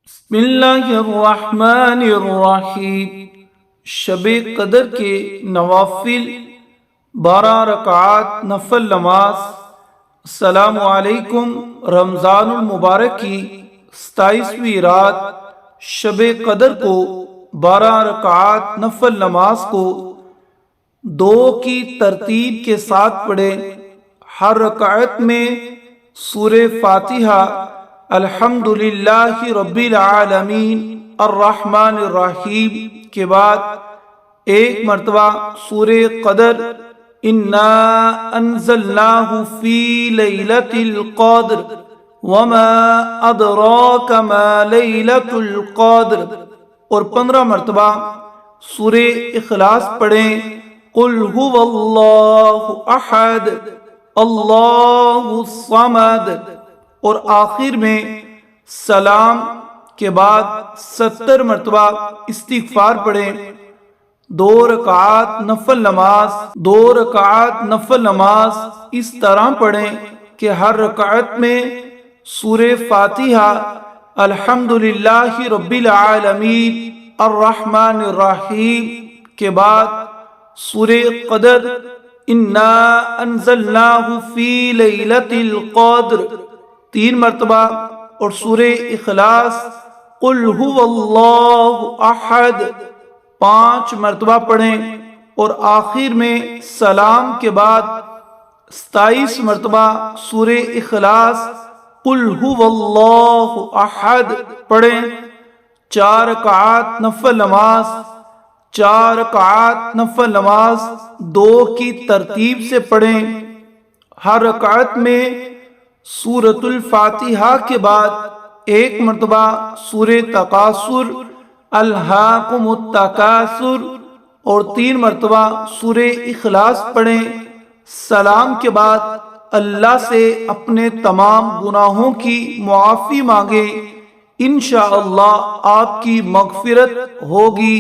بسم اللہ الرحمن الرحیم۔ شب قدر کے نوافل 12 رکعات نفل نماز۔ السلام علیکم۔ رمضان المبارک کی 27ویں رات شب قدر کو 12 رکعات نفل نماز کو 2 کی ترتیب کے ساتھ پڑھیں۔ ہر رکعت میں سورہ فاتحہ، الحمدللہ رب العالمین الرحمن الرحیم کے بعد ایک مرتبہ سورہ قدر انا انزلناہ فی لیلۃ القدر وما ادراک ما لیلۃ القدر، اور 15 مرتبہ سورہ اخلاص پڑھیں۔ قل هو اللہ احد اللہ الصمد، اور آخر میں سلام کے بعد 70 مرتبہ استغفار پڑھیں۔ 2 رکعات نفل نماز اس طرح پڑھیں کہ ہر رکعت میں سورہ فاتحہ، الحمدللہ رب العالمین الرحمن الرحیم کے بعد سورہ قدر انا انزلناہ فی لیلۃ القدر 3 مرتبہ، اور سورہ اخلاص قل هو اللہ احد 5 مرتبہ پڑھیں، اور آخر میں سلام کے بعد 27 مرتبہ سورہ اخلاص قل هو اللہ احد پڑھیں۔ 4 رکعات نفل نماز 2 کی ترتیب سے پڑھیں۔ ہر رکعت میں سورۃ الفاتحہ کے بعد ایک مرتبہ سورہ تکاثر، الہاکم التکاثر، اور 3 مرتبہ سورہ اخلاص پڑھیں۔ سلام کے بعد اللہ سے اپنے تمام گناہوں کی معافی مانگیں، انشاءاللہ آپ کی مغفرت ہوگی۔